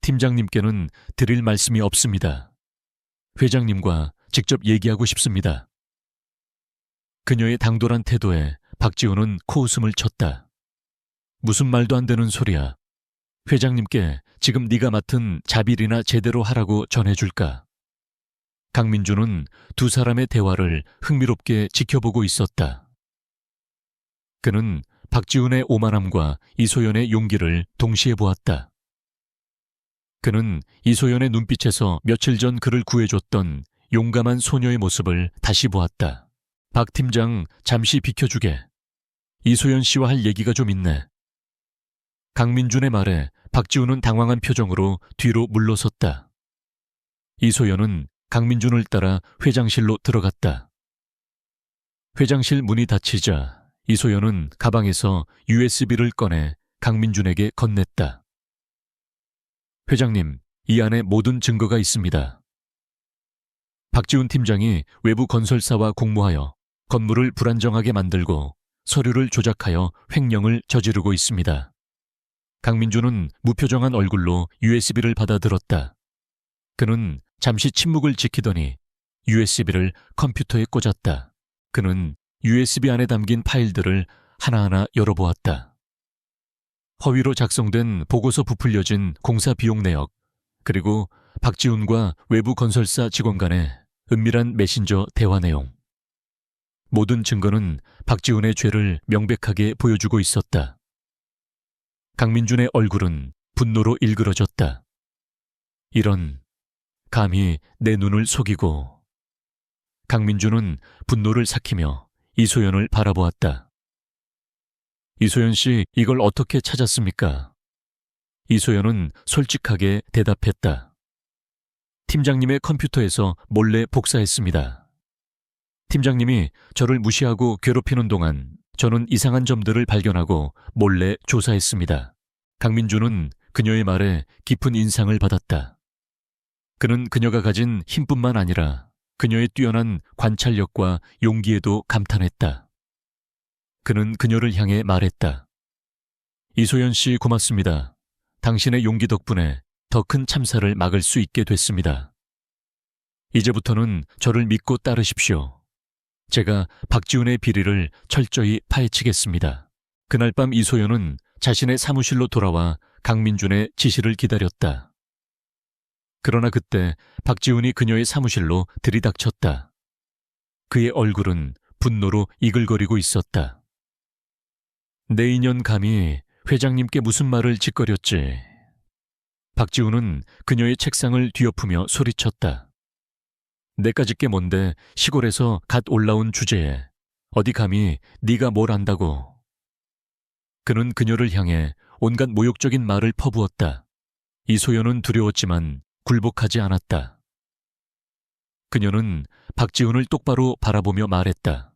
팀장님께는 드릴 말씀이 없습니다. 회장님과 직접 얘기하고 싶습니다. 그녀의 당돌한 태도에 박지훈은 코웃음을 쳤다. 무슨 말도 안 되는 소리야. 회장님께 지금 네가 맡은 자빌이나 제대로 하라고 전해줄까? 강민준은 두 사람의 대화를 흥미롭게 지켜보고 있었다. 그는 박지훈의 오만함과 이소연의 용기를 동시에 보았다. 그는 이소연의 눈빛에서 며칠 전 그를 구해줬던 용감한 소녀의 모습을 다시 보았다. 박 팀장, 잠시 비켜주게. 이소연 씨와 할 얘기가 좀 있네. 강민준의 말에 박지훈은 당황한 표정으로 뒤로 물러섰다. 이소연은 강민준을 따라 회장실로 들어갔다. 회장실 문이 닫히자 이소연은 가방에서 USB를 꺼내 강민준에게 건넸다. 회장님, 이 안에 모든 증거가 있습니다. 박지훈 팀장이 외부 건설사와 공모하여 건물을 불안정하게 만들고 서류를 조작하여 횡령을 저지르고 있습니다. 강민준은 무표정한 얼굴로 USB를 받아들었다. 그는 잠시 침묵을 지키더니 USB를 컴퓨터에 꽂았다. 그는 USB 안에 담긴 파일들을 하나하나 열어보았다. 허위로 작성된 보고서 부풀려진 공사 비용 내역, 그리고 박지훈과 외부 건설사 직원 간의 은밀한 메신저 대화 내용. 모든 증거는 박지훈의 죄를 명백하게 보여주고 있었다. 강민준의 얼굴은 분노로 일그러졌다. 이런, 감히 내 눈을 속이고. 강민준은 분노를 삭히며 이소연을 바라보았다. 이소연 씨, 이걸 어떻게 찾았습니까? 이소연은 솔직하게 대답했다. 팀장님의 컴퓨터에서 몰래 복사했습니다. 팀장님이 저를 무시하고 괴롭히는 동안 저는 이상한 점들을 발견하고 몰래 조사했습니다. 강민준은 그녀의 말에 깊은 인상을 받았다. 그는 그녀가 가진 힘뿐만 아니라 그녀의 뛰어난 관찰력과 용기에도 감탄했다. 그는 그녀를 향해 말했다. 이소연 씨, 고맙습니다. 당신의 용기 덕분에 더 큰 참사를 막을 수 있게 됐습니다. 이제부터는 저를 믿고 따르십시오. 제가 박지훈의 비리를 철저히 파헤치겠습니다. 그날 밤 이소연은 자신의 사무실로 돌아와 강민준의 지시를 기다렸다. 그러나 그때 박지훈이 그녀의 사무실로 들이닥쳤다. 그의 얼굴은 분노로 이글거리고 있었다. 내 인연 감히 회장님께 무슨 말을 짓거렸지. 박지훈은 그녀의 책상을 뒤엎으며 소리쳤다. 내까짓 게 뭔데 시골에서 갓 올라온 주제에 어디 감히 네가 뭘 안다고. 그는 그녀를 향해 온갖 모욕적인 말을 퍼부었다. 이소연은 두려웠지만 굴복하지 않았다. 그녀는 박지훈을 똑바로 바라보며 말했다.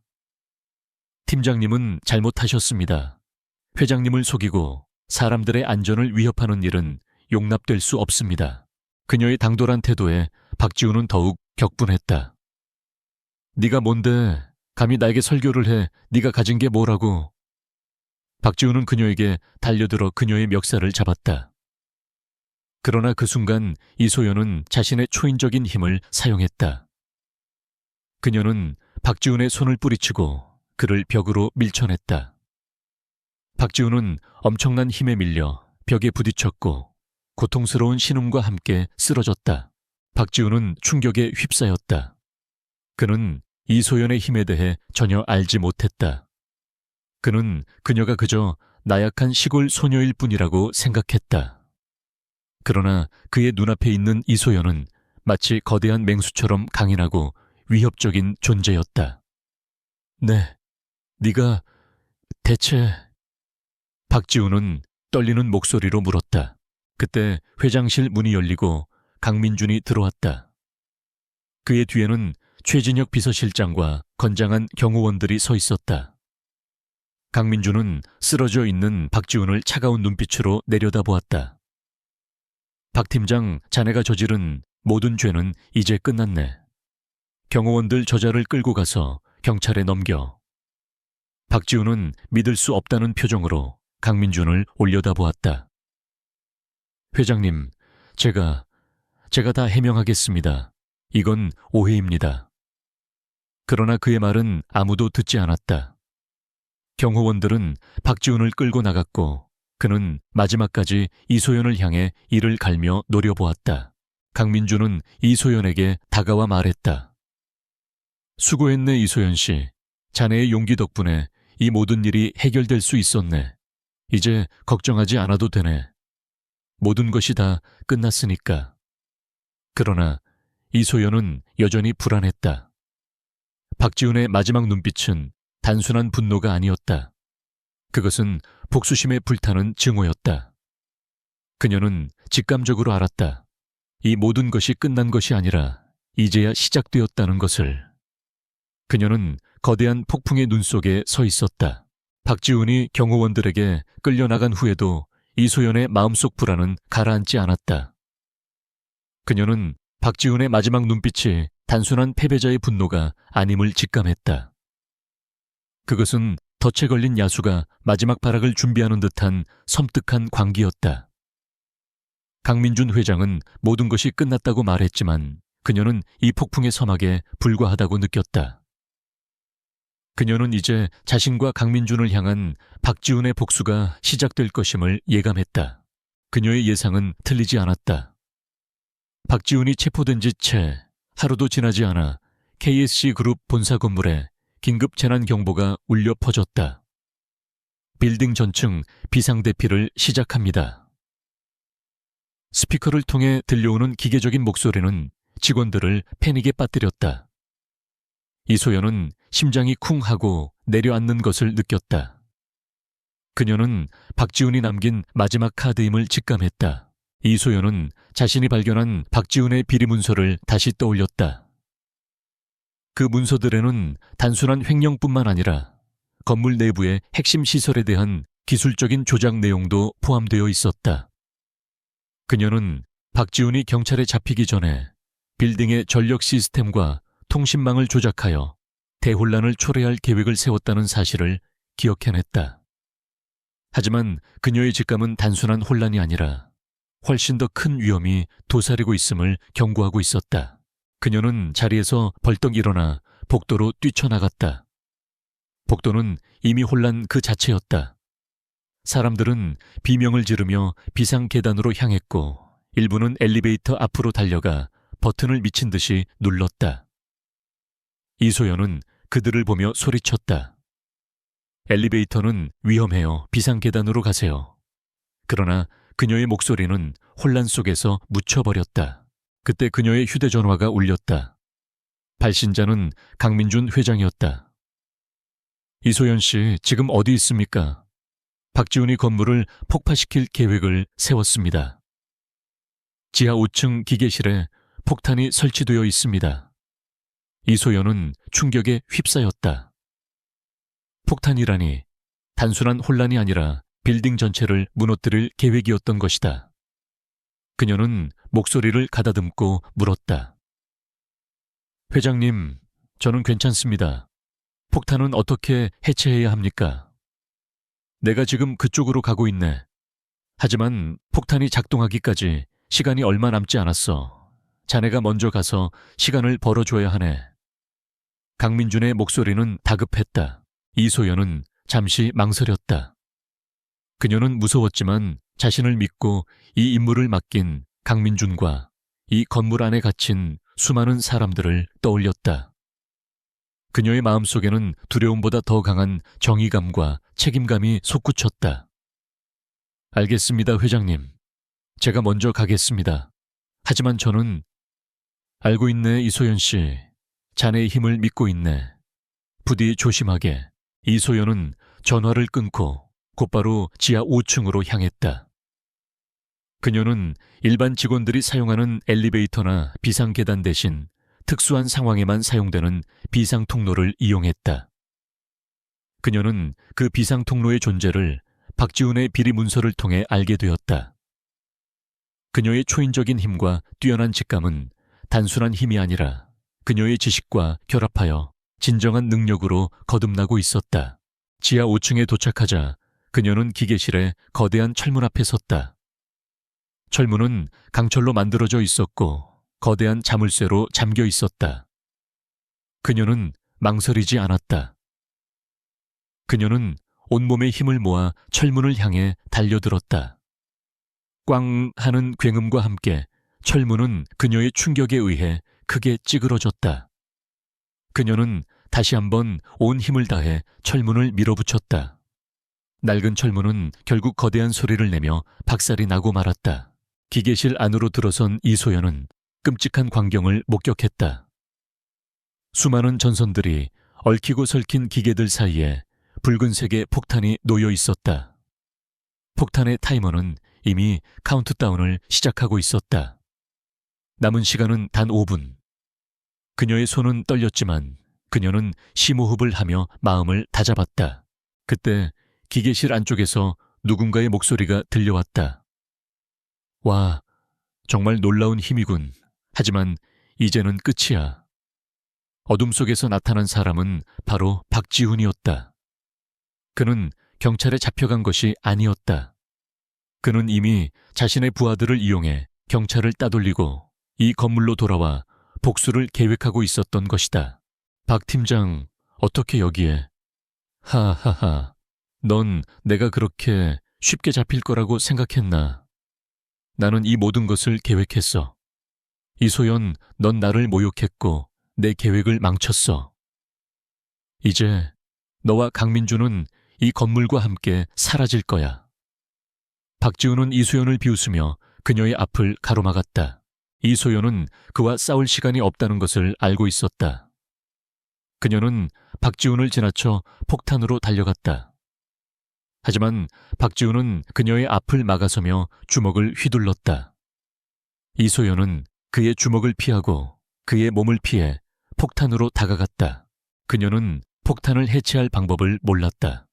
팀장님은 잘못하셨습니다. 회장님을 속이고 사람들의 안전을 위협하는 일은 용납될 수 없습니다. 그녀의 당돌한 태도에 박지훈은 더욱 격분했다. 네가 뭔데 감히 나에게 설교를 해. 네가 가진 게 뭐라고. 박지훈은 그녀에게 달려들어 그녀의 멱살을 잡았다. 그러나 그 순간 이소연은 자신의 초인적인 힘을 사용했다. 그녀는 박지훈의 손을 뿌리치고 그를 벽으로 밀쳐냈다. 박지훈은 엄청난 힘에 밀려 벽에 부딪혔고 고통스러운 신음과 함께 쓰러졌다. 박지훈은 충격에 휩싸였다. 그는 이소연의 힘에 대해 전혀 알지 못했다. 그는 그녀가 그저 나약한 시골 소녀일 뿐이라고 생각했다. 그러나 그의 눈앞에 있는 이소연은 마치 거대한 맹수처럼 강인하고 위협적인 존재였다. 네, 네가 대체... 박지훈은 떨리는 목소리로 물었다. 그때 회장실 문이 열리고 강민준이 들어왔다. 그의 뒤에는 최진혁 비서실장과 건장한 경호원들이 서 있었다. 강민준은 쓰러져 있는 박지훈을 차가운 눈빛으로 내려다보았다. 박 팀장, 자네가 저지른 모든 죄는 이제 끝났네. 경호원들 저자를 끌고 가서 경찰에 넘겨. 박지훈은 믿을 수 없다는 표정으로 강민준을 올려다보았다. 회장님, 제가 다 해명하겠습니다. 이건 오해입니다. 그러나 그의 말은 아무도 듣지 않았다. 경호원들은 박지훈을 끌고 나갔고 그는 마지막까지 이소연을 향해 이를 갈며 노려보았다. 강민준은 이소연에게 다가와 말했다. 수고했네, 이소연 씨. 자네의 용기 덕분에 이 모든 일이 해결될 수 있었네. 이제 걱정하지 않아도 되네. 모든 것이 다 끝났으니까. 그러나 이소연은 여전히 불안했다. 박지훈의 마지막 눈빛은 단순한 분노가 아니었다. 그것은 복수심에 불타는 증오였다. 그녀는 직감적으로 알았다. 이 모든 것이 끝난 것이 아니라 이제야 시작되었다는 것을. 그녀는 거대한 폭풍의 눈 속에 서 있었다. 박지훈이 경호원들에게 끌려나간 후에도 이소연의 마음속 불안은 가라앉지 않았다. 그녀는 박지훈의 마지막 눈빛이 단순한 패배자의 분노가 아님을 직감했다. 그것은 덫에 걸린 야수가 마지막 발악을 준비하는 듯한 섬뜩한 광기였다. 강민준 회장은 모든 것이 끝났다고 말했지만 그녀는 이 폭풍의 서막에 불과하다고 느꼈다. 그녀는 이제 자신과 강민준을 향한 박지훈의 복수가 시작될 것임을 예감했다. 그녀의 예상은 틀리지 않았다. 박지훈이 체포된 지 채 하루도 지나지 않아 KSC 그룹 본사 건물에 긴급 재난 경보가 울려 퍼졌다. 빌딩 전층 비상대피를 시작합니다. 스피커를 통해 들려오는 기계적인 목소리는 직원들을 패닉에 빠뜨렸다. 이소연은 심장이 쿵 하고 내려앉는 것을 느꼈다. 그녀는 박지훈이 남긴 마지막 카드임을 직감했다. 이소연은 자신이 발견한 박지훈의 비리 문서를 다시 떠올렸다. 그 문서들에는 단순한 횡령뿐만 아니라 건물 내부의 핵심 시설에 대한 기술적인 조작 내용도 포함되어 있었다. 그녀는 박지훈이 경찰에 잡히기 전에 빌딩의 전력 시스템과 통신망을 조작하여 대혼란을 초래할 계획을 세웠다는 사실을 기억해냈다. 하지만 그녀의 직감은 단순한 혼란이 아니라 훨씬 더 큰 위험이 도사리고 있음을 경고하고 있었다. 그녀는 자리에서 벌떡 일어나 복도로 뛰쳐나갔다. 복도는 이미 혼란 그 자체였다. 사람들은 비명을 지르며 비상 계단으로 향했고 일부는 엘리베이터 앞으로 달려가 버튼을 미친 듯이 눌렀다. 이소연은 그들을 보며 소리쳤다. 엘리베이터는 위험해요. 비상 계단으로 가세요. 그러나 그녀의 목소리는 혼란 속에서 묻혀버렸다. 그때 그녀의 휴대전화가 울렸다. 발신자는 강민준 회장이었다. 이소연 씨, 지금 어디 있습니까? 박지훈이 건물을 폭파시킬 계획을 세웠습니다. 지하 5층 기계실에 폭탄이 설치되어 있습니다. 이소연은 충격에 휩싸였다. 폭탄이라니 단순한 혼란이 아니라 빌딩 전체를 무너뜨릴 계획이었던 것이다. 그녀는 목소리를 가다듬고 물었다. 회장님, 저는 괜찮습니다. 폭탄은 어떻게 해체해야 합니까? 내가 지금 그쪽으로 가고 있네. 하지만 폭탄이 작동하기까지 시간이 얼마 남지 않았어. 자네가 먼저 가서 시간을 벌어줘야 하네. 강민준의 목소리는 다급했다. 이소연은 잠시 망설였다. 그녀는 무서웠지만 자신을 믿고 이 임무를 맡긴 강민준과 이 건물 안에 갇힌 수많은 사람들을 떠올렸다. 그녀의 마음속에는 두려움보다 더 강한 정의감과 책임감이 솟구쳤다. 알겠습니다, 회장님. 제가 먼저 가겠습니다. 하지만 저는 알고 있네, 이소연 씨. 자네의 힘을 믿고 있네. 부디 조심하게. 이소연은 전화를 끊고 곧바로 지하 5층으로 향했다. 그녀는 일반 직원들이 사용하는 엘리베이터나 비상계단 대신 특수한 상황에만 사용되는 비상통로를 이용했다. 그녀는 그 비상통로의 존재를 박지훈의 비리 문서를 통해 알게 되었다. 그녀의 초인적인 힘과 뛰어난 직감은 단순한 힘이 아니라 그녀의 지식과 결합하여 진정한 능력으로 거듭나고 있었다. 지하 5층에 도착하자 그녀는 기계실에 거대한 철문 앞에 섰다. 철문은 강철로 만들어져 있었고 거대한 자물쇠로 잠겨 있었다. 그녀는 망설이지 않았다. 그녀는 온몸의 힘을 모아 철문을 향해 달려들었다. 꽝 하는 굉음과 함께 철문은 그녀의 충격에 의해 크게 찌그러졌다. 그녀는 다시 한번 온 힘을 다해 철문을 밀어붙였다. 낡은 철문은 결국 거대한 소리를 내며 박살이 나고 말았다. 기계실 안으로 들어선 이소연은 끔찍한 광경을 목격했다. 수많은 전선들이 얽히고 설킨 기계들 사이에 붉은색의 폭탄이 놓여 있었다. 폭탄의 타이머는 이미 카운트다운을 시작하고 있었다. 남은 시간은 단 5분. 그녀의 손은 떨렸지만 그녀는 심호흡을 하며 마음을 다잡았다. 그때 기계실 안쪽에서 누군가의 목소리가 들려왔다. 와, 정말 놀라운 힘이군. 하지만 이제는 끝이야. 어둠 속에서 나타난 사람은 바로 박지훈이었다. 그는 경찰에 잡혀간 것이 아니었다. 그는 이미 자신의 부하들을 이용해 경찰을 따돌리고 이 건물로 돌아와 복수를 계획하고 있었던 것이다. 박 팀장, 어떻게 여기에? 하하하, 넌 내가 그렇게 쉽게 잡힐 거라고 생각했나? 나는 이 모든 것을 계획했어. 이소연, 넌 나를 모욕했고 내 계획을 망쳤어. 이제 너와 강민주는 이 건물과 함께 사라질 거야. 박지훈은 이소연을 비웃으며 그녀의 앞을 가로막았다. 이소연은 그와 싸울 시간이 없다는 것을 알고 있었다. 그녀는 박지훈을 지나쳐 폭탄으로 달려갔다. 하지만 박지훈은 그녀의 앞을 막아서며 주먹을 휘둘렀다. 이소연은 그의 주먹을 피하고 그의 몸을 피해 폭탄으로 다가갔다. 그녀는 폭탄을 해체할 방법을 몰랐다.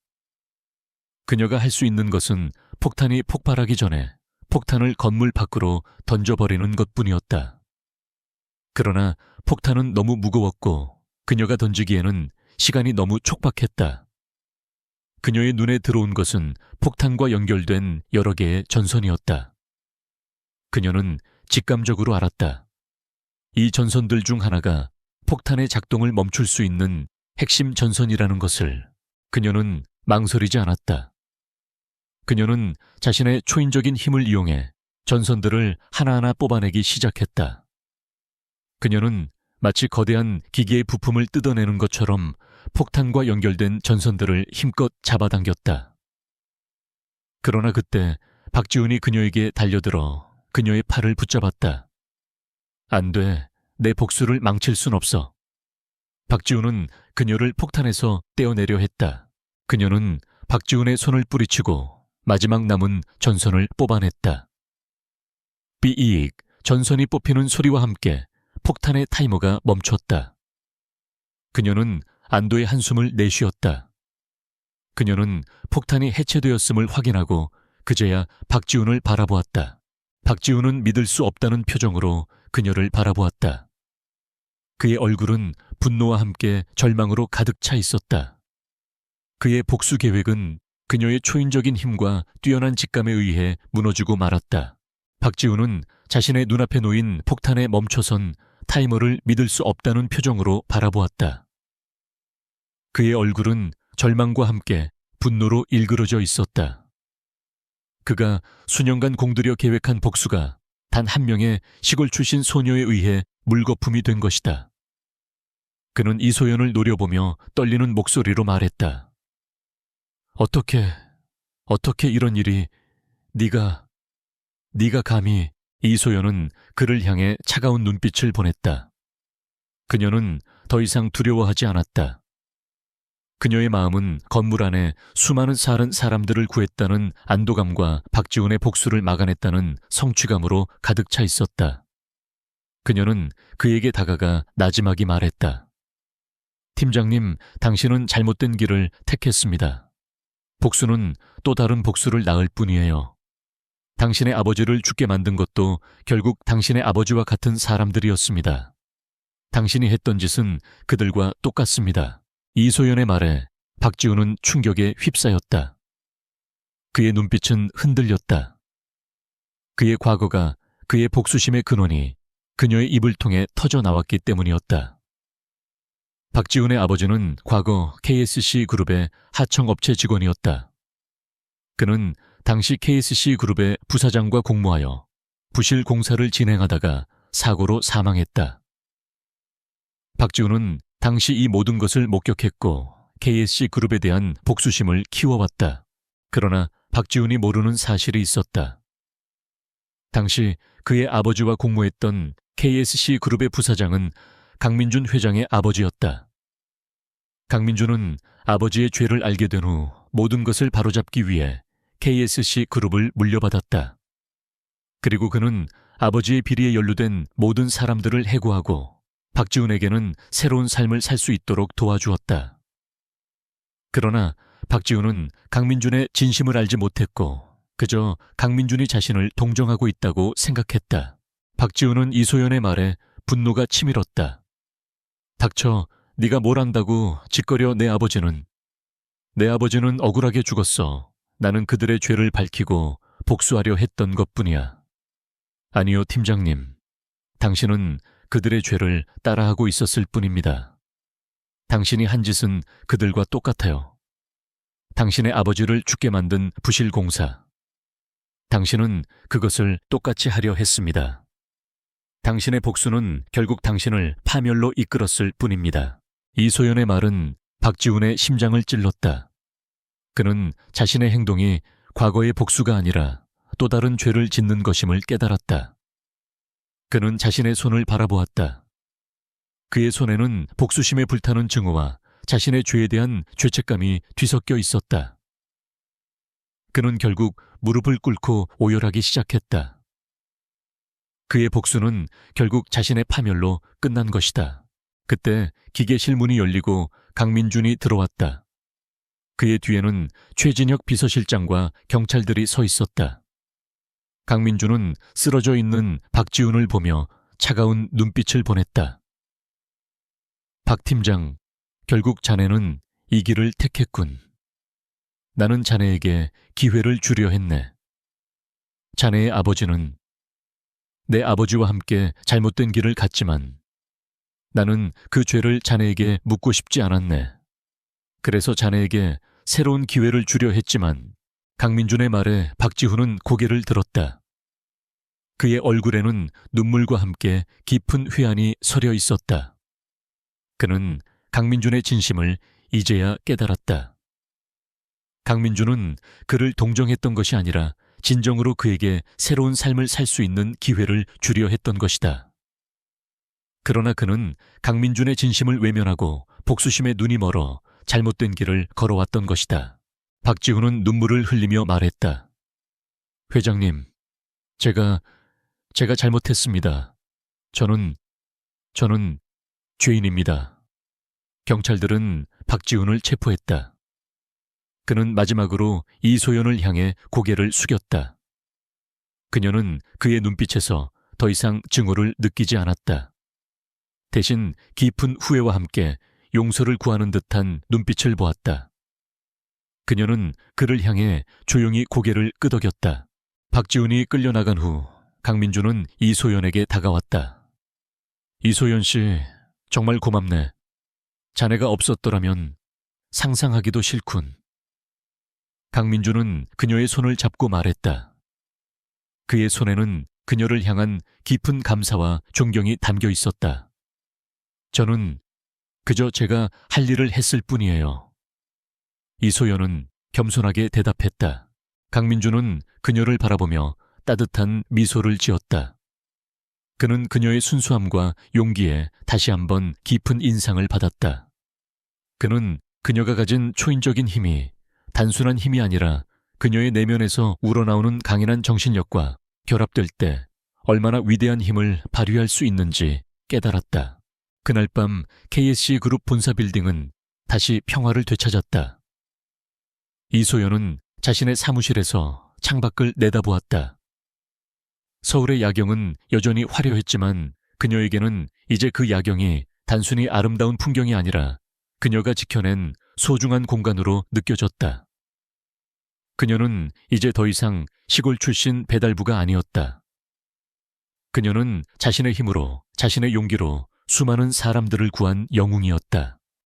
그녀가 할 수 있는 것은 폭탄이 폭발하기 전에 폭탄을 건물 밖으로 던져버리는 것뿐이었다. 그러나 폭탄은 너무 무거웠고 그녀가 던지기에는 시간이 너무 촉박했다. 그녀의 눈에 들어온 것은 폭탄과 연결된 여러 개의 전선이었다. 그녀는 직감적으로 알았다. 이 전선들 중 하나가 폭탄의 작동을 멈출 수 있는 핵심 전선이라는 것을. 그녀는 망설이지 않았다. 그녀는 자신의 초인적인 힘을 이용해 전선들을 하나하나 뽑아내기 시작했다. 그녀는 마치 거대한 기계의 부품을 뜯어내는 것처럼 폭탄과 연결된 전선들을 힘껏 잡아당겼다. 그러나 그때 박지훈이 그녀에게 달려들어 그녀의 팔을 붙잡았다. 안 돼, 내 복수를 망칠 순 없어. 박지훈은 그녀를 폭탄에서 떼어내려 했다. 그녀는 박지훈의 손을 뿌리치고 마지막 남은 전선을 뽑아냈다. 삐익, 전선이 뽑히는 소리와 함께 폭탄의 타이머가 멈췄다. 그녀는 안도의 한숨을 내쉬었다. 그녀는 폭탄이 해체되었음을 확인하고 그제야 박지훈을 바라보았다. 박지훈은 믿을 수 없다는 표정으로 그녀를 바라보았다. 그의 얼굴은 분노와 함께 절망으로 가득 차 있었다. 그의 복수 계획은 그녀의 초인적인 힘과 뛰어난 직감에 의해 무너지고 말았다. 박지훈은 자신의 눈앞에 놓인 폭탄에 멈춰선 타이머를 믿을 수 없다는 표정으로 바라보았다. 그의 얼굴은 절망과 함께 분노로 일그러져 있었다. 그가 수년간 공들여 계획한 복수가 단 한 명의 시골 출신 소녀에 의해 물거품이 된 것이다. 그는 이소연을 노려보며 떨리는 목소리로 말했다. 어떻게 이런 일이 네가 감히. 이소연은 그를 향해 차가운 눈빛을 보냈다. 그녀는 더 이상 두려워하지 않았다. 그녀의 마음은 건물 안에 수많은 사른 사람들을 구했다는 안도감과 박지훈의 복수를 막아냈다는 성취감으로 가득 차 있었다. 그녀는 그에게 다가가 나지막이 말했다. 팀장님, 당신은 잘못된 길을 택했습니다. 복수는 또 다른 복수를 낳을 뿐이에요. 당신의 아버지를 죽게 만든 것도 결국 당신의 아버지와 같은 사람들이었습니다. 당신이 했던 짓은 그들과 똑같습니다. 이소연의 말에 박지훈은 충격에 휩싸였다. 그의 눈빛은 흔들렸다. 그의 과거가, 그의 복수심의 근원이 그녀의 입을 통해 터져 나왔기 때문이었다. 박지훈의 아버지는 과거 KSC 그룹의 하청업체 직원이었다. 그는 당시 KSC 그룹의 부사장과 공모하여 부실 공사를 진행하다가 사고로 사망했다. 박지훈은 당시 이 모든 것을 목격했고 KSC 그룹에 대한 복수심을 키워왔다. 그러나 박지훈이 모르는 사실이 있었다. 당시 그의 아버지와 공모했던 KSC 그룹의 부사장은 강민준 회장의 아버지였다. 강민준은 아버지의 죄를 알게 된 후 모든 것을 바로잡기 위해 KSC 그룹을 물려받았다. 그리고 그는 아버지의 비리에 연루된 모든 사람들을 해고하고 박지훈에게는 새로운 삶을 살 수 있도록 도와주었다. 그러나 박지훈은 강민준의 진심을 알지 못했고 그저 강민준이 자신을 동정하고 있다고 생각했다. 박지훈은 이소연의 말에 분노가 치밀었다. 닥쳐, 네가 뭘 안다고 짓거려. 내 아버지는 억울하게 죽었어. 나는 그들의 죄를 밝히고 복수하려 했던 것뿐이야. 아니요, 팀장님. 당신은 그들의 죄를 따라하고 있었을 뿐입니다. 당신이 한 짓은 그들과 똑같아요. 당신의 아버지를 죽게 만든 부실 공사. 당신은 그것을 똑같이 하려 했습니다. 당신의 복수는 결국 당신을 파멸로 이끌었을 뿐입니다. 이소연의 말은 박지훈의 심장을 찔렀다. 그는 자신의 행동이 과거의 복수가 아니라 또 다른 죄를 짓는 것임을 깨달았다. 그는 자신의 손을 바라보았다. 그의 손에는 복수심에 불타는 증오와 자신의 죄에 대한 죄책감이 뒤섞여 있었다. 그는 결국 무릎을 꿇고 오열하기 시작했다. 그의 복수는 결국 자신의 파멸로 끝난 것이다. 그때 기계실 문이 열리고 강민준이 들어왔다. 그의 뒤에는 최진혁 비서실장과 경찰들이 서 있었다. 강민준은 쓰러져 있는 박지훈을 보며 차가운 눈빛을 보냈다. 박 팀장, 결국 자네는 이 길을 택했군. 나는 자네에게 기회를 주려 했네. 자네의 아버지는 내 아버지와 함께 잘못된 길을 갔지만 나는 그 죄를 자네에게 묻고 싶지 않았네. 그래서 자네에게 새로운 기회를 주려 했지만 강민준의 말에 박지훈은 고개를 들었다. 그의 얼굴에는 눈물과 함께 깊은 회한이 서려 있었다. 그는 강민준의 진심을 이제야 깨달았다. 강민준은 그를 동정했던 것이 아니라 진정으로 그에게 새로운 삶을 살 수 있는 기회를 주려 했던 것이다. 그러나 그는 강민준의 진심을 외면하고 복수심에 눈이 멀어 잘못된 길을 걸어왔던 것이다. 박지훈은 눈물을 흘리며 말했다. 회장님, 제가 잘못했습니다. 저는 죄인입니다. 경찰들은 박지훈을 체포했다. 그는 마지막으로 이소연을 향해 고개를 숙였다. 그녀는 그의 눈빛에서 더 이상 증오를 느끼지 않았다. 대신 깊은 후회와 함께 용서를 구하는 듯한 눈빛을 보았다. 그녀는 그를 향해 조용히 고개를 끄덕였다. 박지훈이 끌려나간 후 강민준은 이소연에게 다가왔다. 이소연 씨, 정말 고맙네. 자네가 없었더라면 상상하기도 싫군. 강민준은 그녀의 손을 잡고 말했다. 그의 손에는 그녀를 향한 깊은 감사와 존경이 담겨 있었다. 저는 그저 제가 할 일을 했을 뿐이에요. 이소연은 겸손하게 대답했다. 강민주는 그녀를 바라보며 따뜻한 미소를 지었다. 그는 그녀의 순수함과 용기에 다시 한번 깊은 인상을 받았다. 그는 그녀가 가진 초인적인 힘이 단순한 힘이 아니라 그녀의 내면에서 우러나오는 강인한 정신력과 결합될 때 얼마나 위대한 힘을 발휘할 수 있는지 깨달았다. 그날 밤 KSC 그룹 본사 빌딩은 다시 평화를 되찾았다. 이소연은 자신의 사무실에서 창밖을 내다보았다. 서울의 야경은 여전히 화려했지만 그녀에게는 이제 그 야경이 단순히 아름다운 풍경이 아니라 그녀가 지켜낸 소중한 공간으로 느껴졌다. 그녀는 이제 더 이상 시골 출신 배달부가 아니었다. 그녀는 자신의 힘으로, 자신의 용기로 수많은 사람들을 구한 영웅이었다.